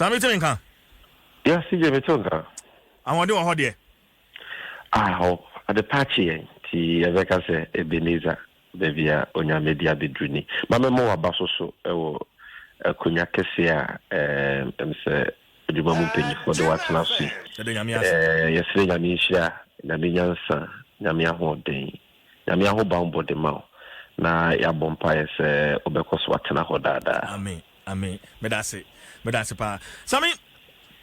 Sammy Gyamfi. Yes, CJ Metonga. I want to do a hot year. At the party, the Rebecca say Ebenezer, baby, on your media bedrini. Mamma Moa Basoso, a cognac, say, the moment penny for the what's now see. Yesterday, Namisha, Namiansa, Namia Horde, Namia Hobound body mouth. Na ya bompire say, Obekos Watana Hodada. Amen. But that's it, pa. Sammy.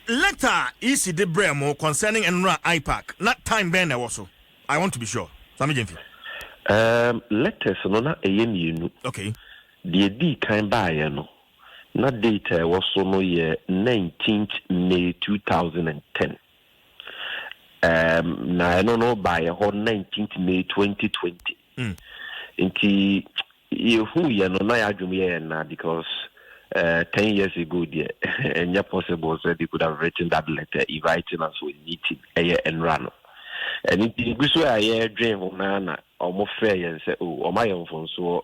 Letter is the bremo concerning Enra IPAC. Not time ben also. I want to be sure. Sammy Gyamfi. Letters no na you. Okay. The D kind by no. Not data was no year 19th May 2010. Na I don't know by a whole 19th May 2020. Inti who ya no na ya na because 10 years ago, dear, and yeah, possible that they could have written that letter inviting us to a meeting, and run. And it was where I dream of Nana, or more fair, and say, oh, my own phone, so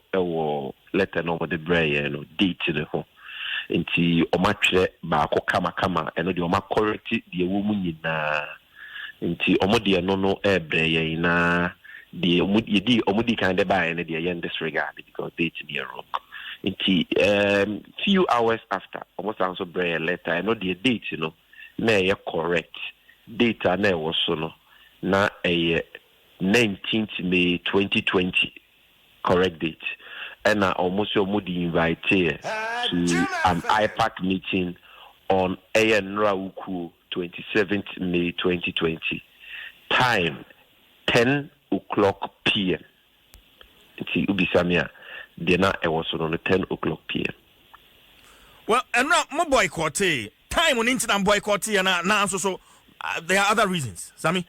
letter over the brain, and date to the home. And see, or much back or kama, and the Oma correct the woman in see, Omodia no air brain, the Omudi kind of buy, and the young disregard because dates near wrong. Few hours after, almost answer a letter. I know the date, na correct data na was so na a 19th May 2020 correct date, and I almost already invited to an IPAC meeting on Rauku 27th May 2020. Time 10 o'clock p.m. It's Ubisamia. Dinner was on 10 o'clock p.m. Well, and now more boycott. Time on incident boycott and now so there are other reasons. Sammy.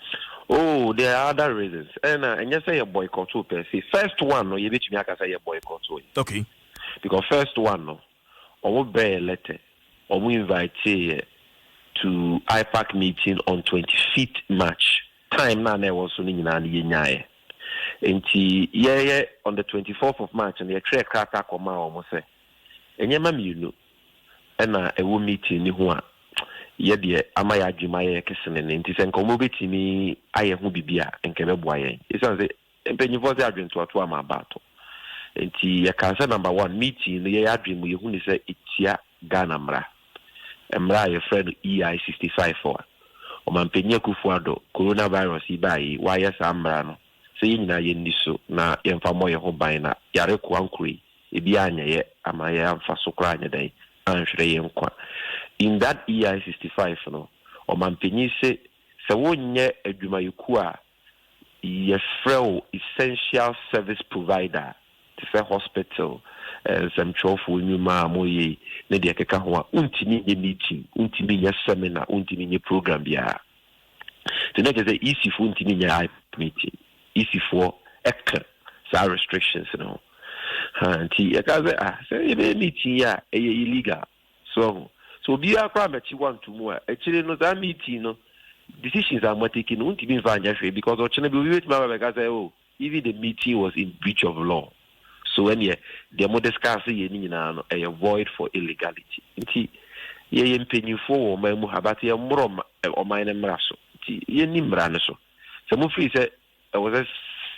Oh, there are other reasons. And you say a boycott per se. First one, no, you bet me I can say a boycott. Okay. Because first one, no, I will bear a letter. I will invite to IPAC meeting on 25th March. Time now was on in on the 24th of March, and the track attack on my almost say, and your mammy, you know, and a will meeting who yet the Amaya Jumaya Kissin and Tis and Comobiti me, I am Hubibia and Kemebuay. It's as a penny for the Adrian to a Tuama battle. And the cancer number one meeting, the Adrian, we only say it's ya Ganamra, and my friend EI 65 for. O Mampenia Kufuado, coronavirus, Ibai, Wires Ambrano. Saying na yendiso na yemfamo ye ho ban na yare kwankuri ebi anyeye amaye amfa so kra anyedai anhwere yenkwa in that EI 65 no o mampenyi se wonye adwumayeku a ye frɛ essential service provider to say hospital some chofo nyuma moye na de keka ho a untimi ye meeting untimi ye seminar untimi ye program bia so na je say easy for untimi ye meeting easy for some restrictions, and say meeting ya illegal. So be a crime that you want to more. Actually, no that meeting, decisions are more taken. Won't even find because even the meeting was in breach of law. So when the more discussing a void for illegality. Ye penny for my muhabati a mrom or my emraso. Ye nimbranaso. Some free said. There was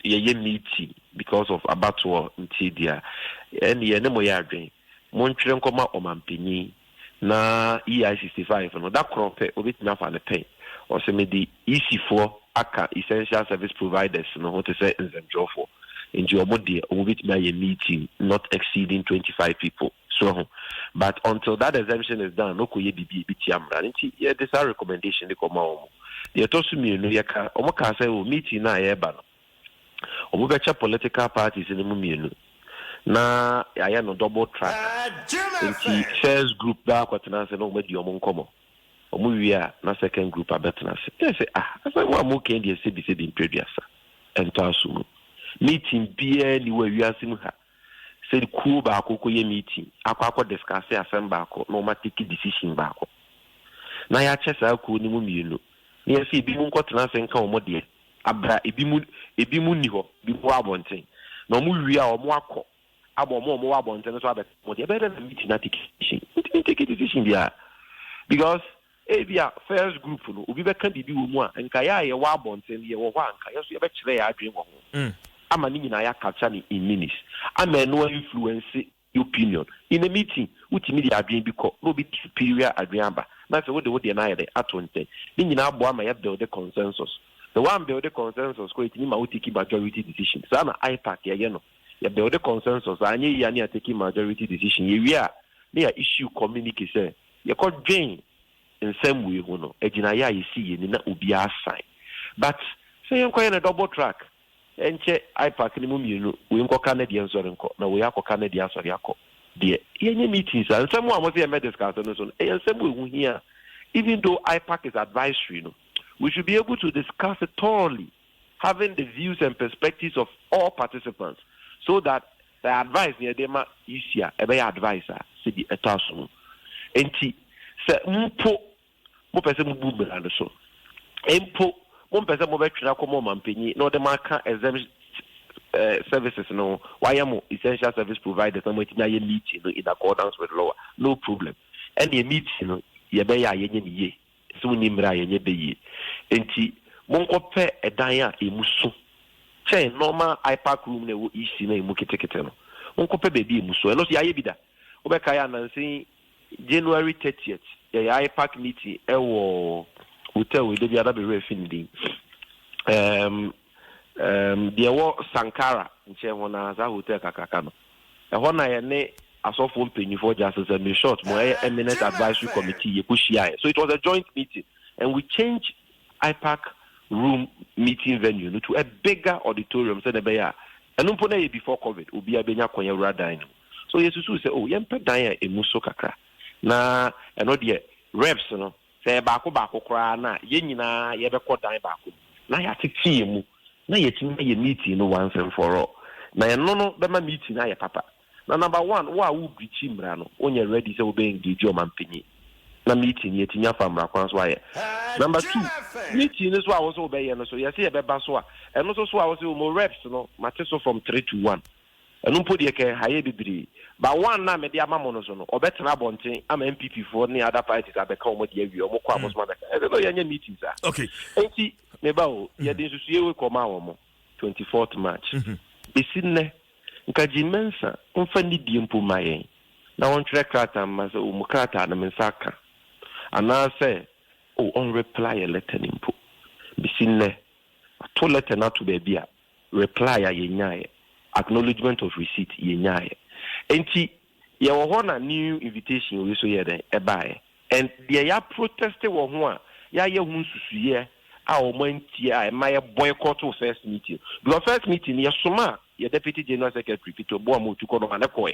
a meeting because of a battle in Tidia and the enemy dream. Montreal Coma or Mampini na EI 65 and that crop of it enough on the pay or some of the EC4 ACA essential service providers, what to say in them job for in Geomodi or with my meeting not exceeding 25 people. So, but until that exemption is done, no could be BTM. Yeah, this is our recommendation. They come home. They told me, no, yaka, Omaka say, meeting na eba. Omubecha political parties in the Muminu. Na, I am no double track. The first group back what I say, no, with your moncomo. Omuya, na second group are better. I say, I say, one more can the CBC in previous. And Tasumu. Meeting be anywhere we are seeing her. Say the cool back meeting. Aqua discuss a back, no matter decision back. Na ya chesa ku ni mu mienu na ya fi bi mu nkotena se nka omo de abra ebi mu ni ho bi mu abonten na omo wi a omo akọ abo omo abonten so abet mo de be na meeting na take decision bia because ebia first group no obi be kan bibi wo mu a nka ya ye wa bonten ye wo hwa nka yeso ye be kire ya adwen wo ho ama ni nyina ya capture ni in minutes ama no influence opinion in a meeting utimi di adwen bi ko no be superior adwen aba na se wo de na ye de atonte ni nyina abo ama ya build the consensus. The one build the consensus ko itimi ma utiki majority decision sa na IPAC ye no ya build the consensus anye ya ni ateki majority decision ye wi a na ya issue communique say ye ko dwen Nsem we ho no agina ya yesi ye ni na obi assign but say enko na double track enche IPAC ni mu mienu we enko Canada nsori nko na we akọ Canada asori akọ de yenye meetings Nsem wa mo say me discuss no so Nsem we hu here even though IPAC is advisory no we should be able to discuss it thoroughly having the views and perspectives of all participants so that the advice near them easier ebe advisor say the etaso enti se mpo mo pese mo bu bra no so empo mo pese mo betwena komo mampanyi no de maka exemption services no why am essential service providers no tinya ye meeting no in accordance with law no problem and the meeting no ye be ya ye nye so ni mra ye nye be ye enti mo nkope edan a emuso che normal IPAC room na wo isi na emu ketekete no mo nkope be bi emuso eno so ya ye bi da obeka ya nansi January 30th, the IPAC meeting, hotel with the other refinity. There was Sankara in Chevona, hotel Kakakano. A one I ne as of one penny for justice and short, more eminent advisory committee, Pushia. So it was a joint meeting, and we changed IPAC room meeting venue to a bigger auditorium, said a bear. And Umpone before COVID, Ubia Benya Konya Radine. So yes, say, oh, Yempe Daya a Muso Kaka. Na eno de reps no say baako kra na ye nyina ye be kodan baako na ya tete mu na ye tin ye meeting no once and for all na eno no be ma meeting na ye papa na number 1 wa wu bichi mra no onye ready say we engage o mampanyi na meeting ye tinya famra kwan so aye number 2 meeting is what was obey no so ye say ye be ba so a eno so a was mo reps no mate so from 3 to 1 eno mpo de ke haye bibiri. But one na me dia mamono so no obetena bonten ama MPP for ni other parties abeka omo dia wi omo kwa bosma beka e no yenye meetings a okay enti me ba o ye de nsusuye we koma omo 24th March besinne nka jimensa onfa ni die mpo mayen na won twerɛ krata ma so omo krata na me saka ana say o on reply a letter nimpo besinne to letter na to be bia reply a yenyae acknowledgement of receipt yenyae. Enti ye wo ho na new invitation we so ye den e bae and there ya protested wo ho a ya ye hu susuye a o mantie a ma ye boycott first meeting because first meeting ye soma ye deputy general secretary Peter Boamu to ko no na ko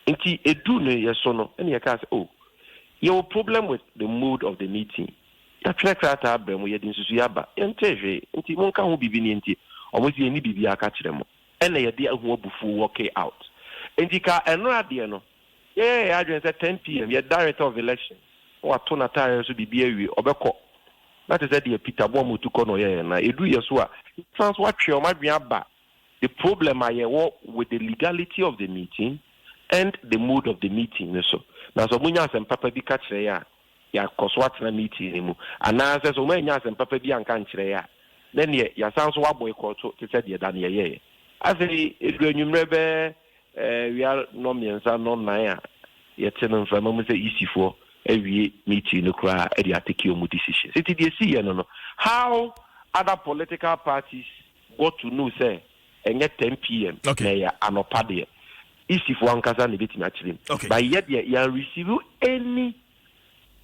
enti edu no ye so no and ye ka say oh your problem with the mood of the meeting ya track rata abem ye din susuye aba entehwe enti monka ho bibi ni enti o mo sie ni bibi aka kire mo ene ye de ahu abufu work out. Indika enrade no I say 10 p.m. Your director of elections or tona tire so be we obeko that is the Peter Boamu to kono ye na edu ye so a trans what your madua ba the problem I with the legality of the meeting and the mood of the meeting so na so munya sem papa bi ka kire ya koswat na meeting mu ana say so munya sem papa bi anka kire ya then ya sounds wa boycott to say the dan ye afei edu anwumre be we are no miensa no nine yet no fama mu say isifo awie meeting no kra e dey take your decision it dey see no how other political parties got to know say enye 10 p.m. na ya anopa dey isifo ankasa na betimi akire but yet you receive any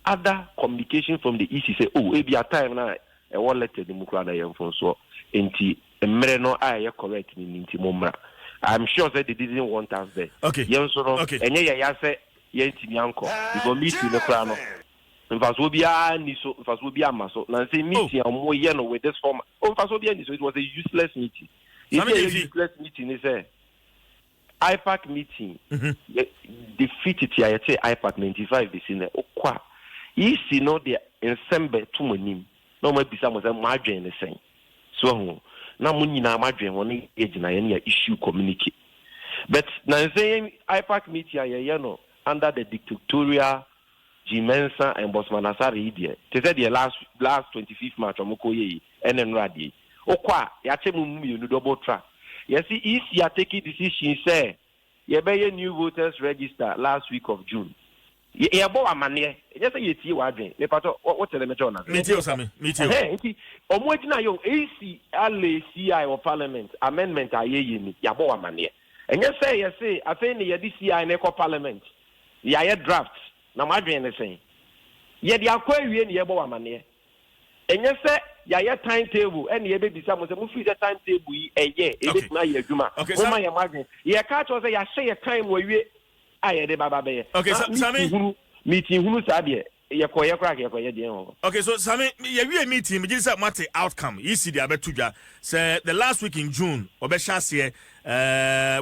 other communication from the EC say oh e be a time na e won letter the mu kra na yemfo so enti emre no aye correct ni nti momra. I'm sure that they didn't want us there. Okay. Okay. And ya say yentimi anko because meeting no kra no mfaso bia ni so mfaso bia maso na say meeting am ye no with this form mfaso bia ni so it was a useless meeting. Useless meeting is IPAC meeting defeated ya say IPAC 95 this in okwa yi si no de Nsembe tumonim no ma bisa mo say mo adwen ne sen so na munyina amadwen woni ejina ye na issue communicate but na saying IPAC meeting ye no under the dictatorial Jimensa and Bosman Asari here. They said the last 25th match of Mokoye and then Radi. Okwa, Yachemu, you double track. You see, if you are taking decision, say, you buy a new voters register last week of June. You bought a money. Just say you see what I what's the major? Me too, Sammy. Me too. Hey, Omwajina young AC, LACI or Parliament amendment. I hear you bought a money. And you say, I think the DCI and Eco Parliament. You draft. Now, my dream is saying, yeah, the Aquarian, you bought a money. And you say, yeah, timetable, and you baby someone say, move the timetable a year, it's my year, Juma. Okay, so my imagine. Yeah, catch was a say a time where you I had a baba. Okay, Sammy, meeting who said, okay, so Sammy, you meeting, just a matter outcome. You see the Abetuja say the last week in June, Obeshas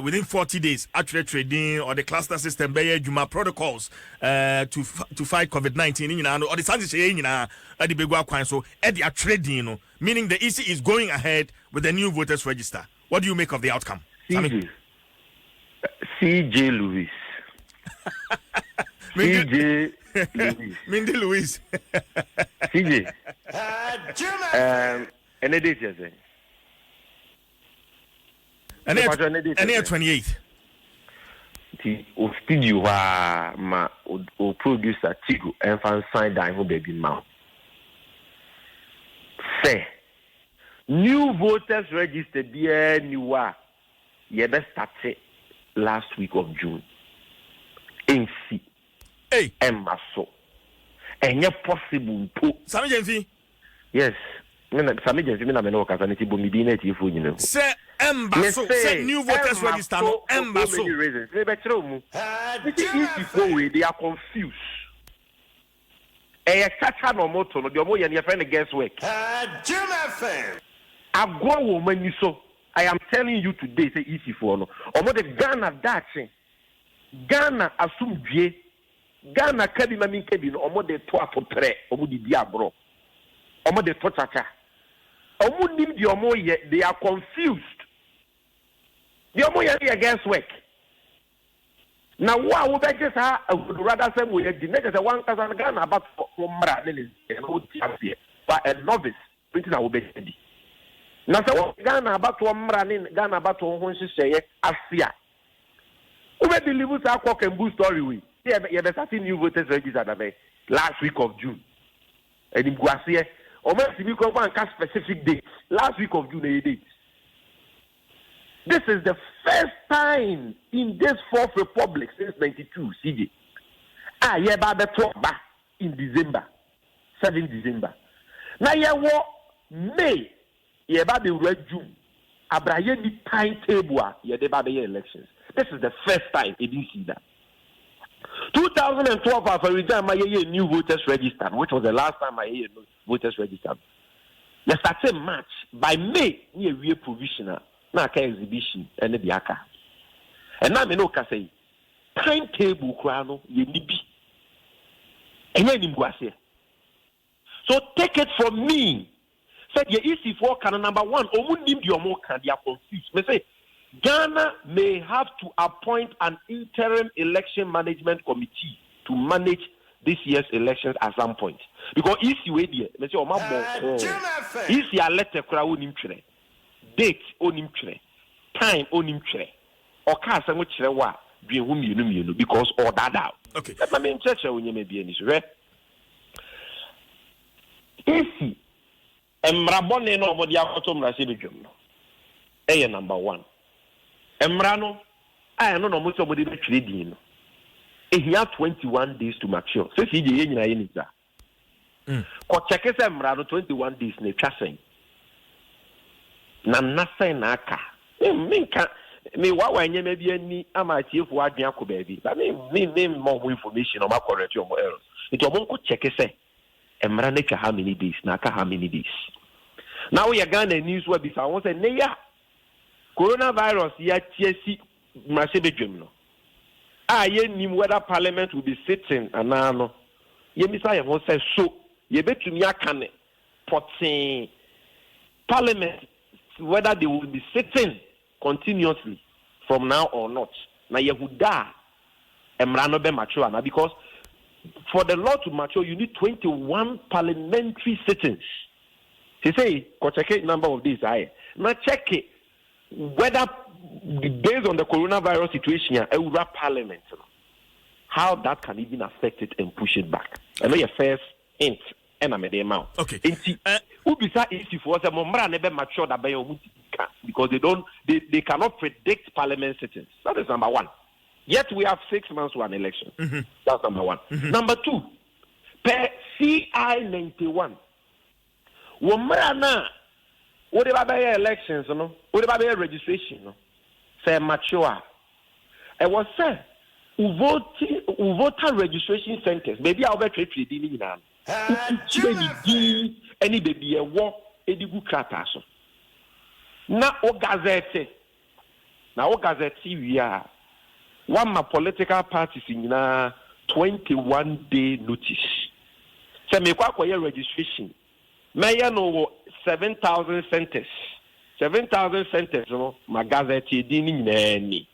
within 40 days, actually trading or the cluster system, Juma protocols to fight COVID-19, or the science at the big one, so at the trading, meaning the EC is going ahead with the new voters register. What do you make of the outcome? CJ Lewis. CJ Lewis. Mindy Louise. CJ. And it is, yes. And then 28th. The studio ma o producer Tigo and fan sign down who baby mouth. Say new voters registered dear new ye best started last week of June. In C. Hey, Emma so. And yet possible to Sammy Gyamfi. Yes. Sammy Gyamfi me na me no kasa ne ti bo mi bi na ti fo nyina. Say Emma so. Say new voters register no Emma so. They be tell mu. They are confused. Chacha no moto no de omo ye ne friend guesswork. Jim FM. Agwa wo mani so. I am telling you today say easy for no. Omo de Ghana dache. Ghana asumdue. Ghana kabi mami kabi no omo de to apopre. Omo di bi abro. Omo de to chacha. Omo nim di omo ye, they are confused. The omo ye guesswork. Now what would I just would rather say we the next one thousand Ghana about mra but a novice printing our baby. Now so Ghana about mra Ghana about hon say Asia. Who may believe us our cock and boo story we. Yeah, the starting new voters registered last week of June. And in Guasia, or maybe we can one specific date. Last week of June, a date. This is the first time in this fourth republic since 92, CJ. Yeah, by the talk back in December, 7 December. Now, yeah, what May, yeah, by the red June. Abraham timetable, yeah, the Baby elections. This is the first time you didn't see that. 2012, after return, my new voters registered, which was the last time I hear voters registered. The starting March by May, near real provisional. Na ka exhibition and the aka. And now me no ka say timetable kra no ye ni bi. Enye ni mguase. So take it from me. Said ye easy for can number 1 omu nim di omo kan they are confused. Me say Ghana may have to appoint an interim election management committee to manage this year's elections at some point. Because easy way there, me say o ma bon. Easy a letter kra wo nim twere. Date onim twere, time onim twere, or cast and which wa be whom because all that out. Okay. Let me church when you may be any right. Easy. Emrabone no mo dia koto mrase bedwum no. Eye number 1. Emrano I no mo so mo de twere din no. Ehia 21 days to mature. So si je ye nyina ye nita. Ko check se emrano 21 days na twa sen. Na nasa na aka minka me wa wanye me bia ni ama tiefo adwen akoba bi ba me more information o ma correct your errors it omo ko check say emra na ka how many days na aka how many days now we Ghana news we bi fa won say ne ya coronavirus ya tiesi mrase bedwem no ye nim whether parliament will be sitting anano ye mi say won say so ye betumi aka ne potin parliament whether they will be sitting continuously from now or not. Now Yehuda Emrano be mature now because for the law to mature, you need 21 parliamentary sittings. He say, check number of these. Now check it whether based on the coronavirus situation, parliament, how that can even affect it and push it back. I know your first hint, and I'm at the amount. Okay. Easy for us, never mature because they cannot predict parliament sittings. That is number one. Yet we have 6 months to an election. Mm-hmm. That's number one. Mm-hmm. Number two, per CI 91. Womrana, what about elections? What about registration? Say mature. I was said, voter registration centers. Maybe I'll be trading now. Any baby a war, any good cratasso. Now, o gazette. Now, o gazette, we are. One my political parties in 21-day notice. So me kwa registration. May no 7,000 centers. 7,000 centers no my gazette dini nani.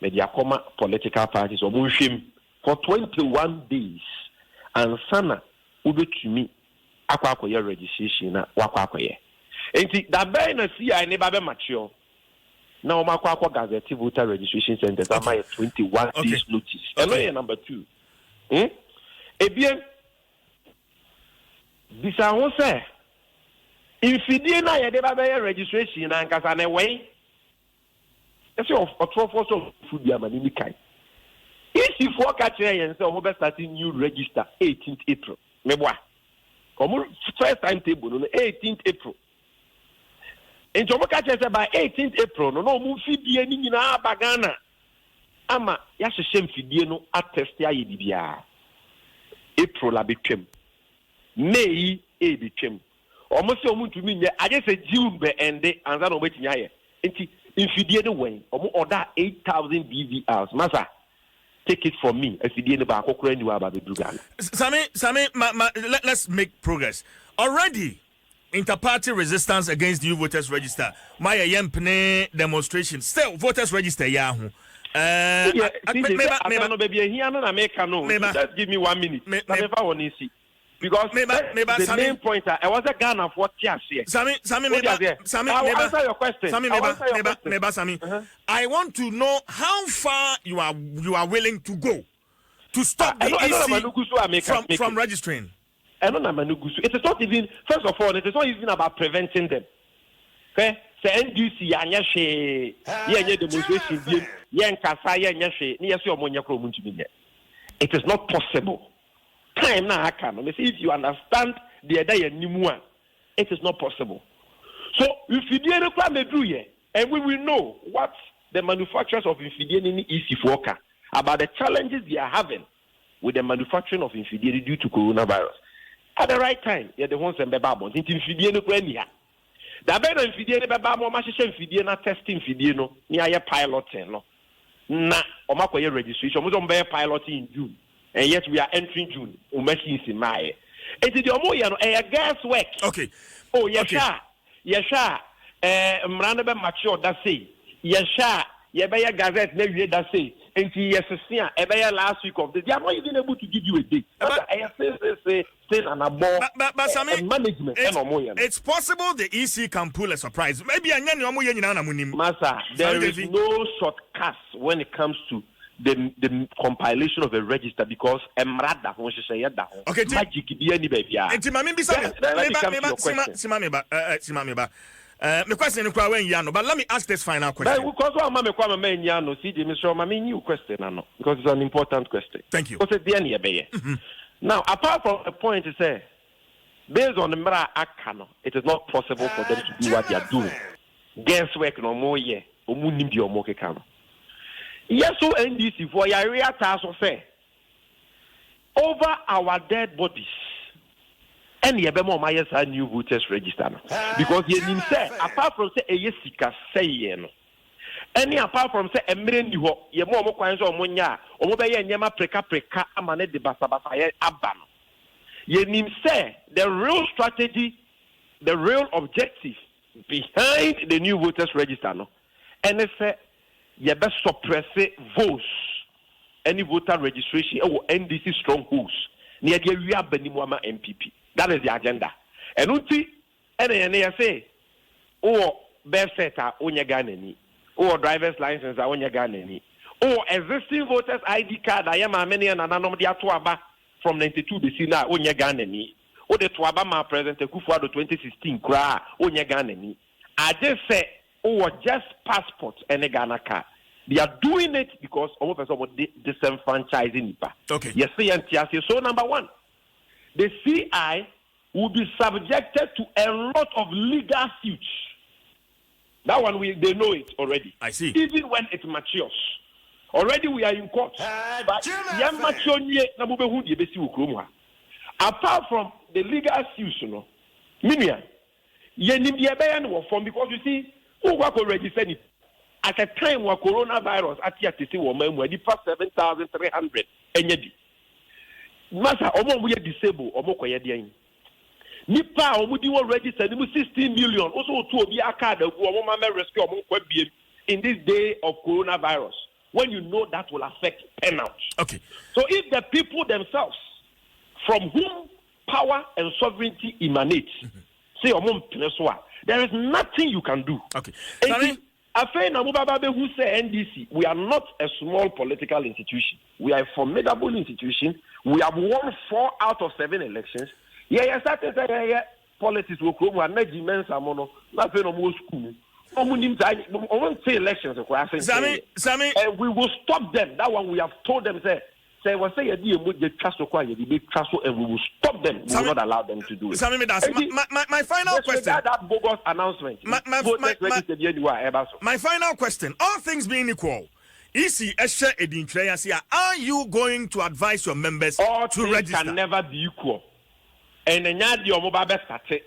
Media comma political parties or bushim for 21 days. And sana ube to me akwa registration na wakwa koye. Enti da be na see I never be mature. Now, my Gazette voter registration center, I'm at 21 days notice. And number two. Eh bien, this I will say. If you didn't have a registration and Casane way, that's your also food Yamanikai. If you forecast and so we're starting new register 18th April. Meboa. First time table on 18th April. And Jomoka said by 18th April, no move Fidiani in our bagana. Ama, Yashem Fidiano attest ya Yibia. April a became. May a became. Almost so much to me, I just said June be ended and then waiting here. In Fidiano way, order 8,000 BVRs. Massa, take it from me. If Fidiano back, you about the Dugan. Sammy, let's make progress. Already. Inter-party resistance against new voters register. My yempne demonstration. Still voters register Yahoo. Just give me 1 minute. Because the main point I was a gun of what you say. Sammy, I will answer your question. Sammy, I want to know how far you are willing to go to stop the EC from registering. It is not even, first of all, it is not even about preventing them. Okay? Say NDC, demonstration, it is not possible. Time now, I can. If you understand the idea, it is not possible. So, if you didn't plan to do it, and we will know what the manufacturers of Infidian is worker about the challenges they are having with the manufacturing of Infidian due to coronavirus. At the right time, you're the ones and babons. Into Fidiano Grenia. The better Fidiano Babamo, Mashishan Fidiana testing Fidiano, near piloting. Na, Omako registration, we don't bear piloting in June. And yet we are entering June. Umeshis in May. It is your moyano, a gas work. Okay. Oh, yes, sir. Mranaba mature, that's it. Yes, sir. Yebaya Gazette, maybe that's it. And yes, last week of the they are not even able to give you a date. But management. It's possible the EC can pull a surprise. Maybe Massa, there is no shortcuts when it comes to the compilation of a register because Emrada okay, magic my question is but let me ask this final question. Because it's an important question. Thank you. Now, apart from the point to say, based on the Mra Akano, it is not possible for them to do what they are doing. Guesswork no more ye, Omunim di Omoke Kano. Yes, so NDC for your real task of say over our dead bodies. And yebemo mayes a new voters register because ye nim say apart from say eyesika say ye no any apart from say emre ni ho ye mo kwan so omonya omo be ye nyema preka amane de basabasa ye aba no ye nim say the real strategy, the real objective behind the new voters register no and say ye be suppress votes any voter registration or NDC strongholds near the area Benimwama MPP. That is the agenda. And unti and say, or birth setter on your ganani, or driver's license on your ganani, or existing voters ID card. I am a many and anomaly from 92 BC now on your ganani, or the Twabama President Kufuado 2016 cry on your ganani. I just say, or just passport and a Ghana card. They are doing it because almost disenfranchising Nipa. Okay. Yes, so number one, the CI will be subjected to a lot of legal suits. That one they know it already. I see. Even when it matures. Already we are in court. But apart from the legal suits, because you see, who work already said it. At a time where coronavirus at the woman were the past 7,300 enyedi. Masa omo we disabled omo kwayedian. Nipa omo di already said 16 million also to obi akada omo mama rescue omo kwabiem in this day of coronavirus when you know that will affect payouts. Okay. So if the people themselves from whom power and sovereignty emanates say omo pneswa, there is nothing you can do. Okay. Who say NDC, we are not a small political institution. We are a formidable institution. We have won 4 out of 7 elections. Politics will come and make immense amount. Nothing of more school. I won't say elections. Sammy, and we will stop them. That one we have told them. Say we say the trust and we will stop them. We will not allow them to do it. Sammy, my final question. That bogus announcement. My final question. All things being equal, are you going to advise your members all to register? All can never be equal. And then your mobile best started.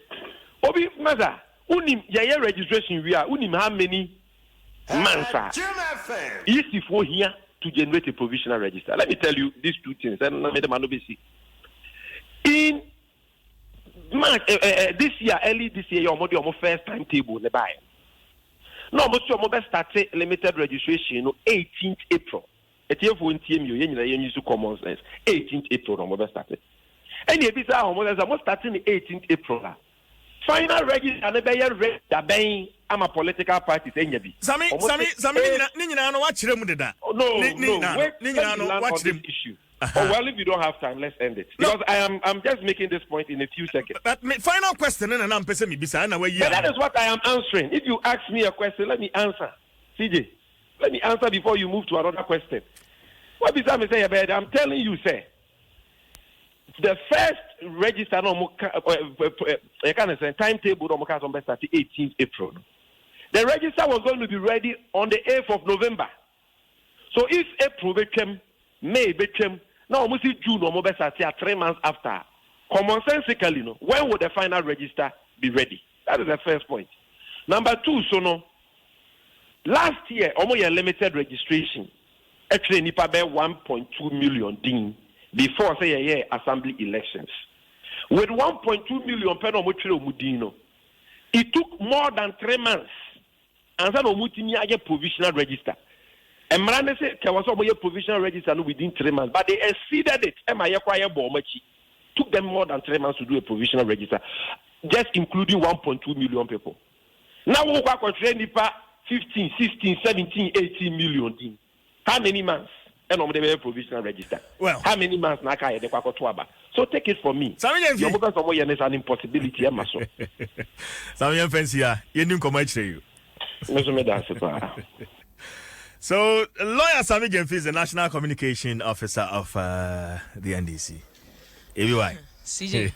Obi Maza, unim yaya registration we are unim how many months easy for here to generate a provisional register. Let me tell you these 2 things. In March, this year, early this year, you're almost first timetable. No, most of them started limited registration on 18th April. It's here for you use common sense. 18th April, almost started. And if it's almost starting 18th April. Final register, I'm a political party. Sammy, no, watch this issue. Oh, well, if you don't have time, let's end it. Because I'm just making this point in a few seconds. Final question, and I'm pessing me. But that is what I am answering. If you ask me a question, let me answer. CJ, let me answer before you move to another question. What is that say about? I'm telling you, sir. The first register timetable started 18th April. The register was going to be ready on the 8th of November. So if April became, May became, now almost June or 3 months after. Commonsensically, when would the final register be ready? That is the first point. Number 2, last year, almost a limited registration. Actually, nipa be 1.2 million ding before say assembly elections. With 1.2 million mudino, it took more than 3 months. And then we provisional register. And Miranda said there was a provisional register within 3 months, but they exceeded it. Took them more than 3 months to do a provisional register, just including 1.2 million people. Now we got 15, 16, 17, 18 million. How many months? And on the provisional register. Well, how many months na kaya de kwakotwaba? So take it from me. Sammy Gyamfi is an impossibility. Sammy Gyamfi, you didn't come to you. So, lawyer Sammy Gyamfi is the National Communication Officer of the NDC. Everyone. CJ.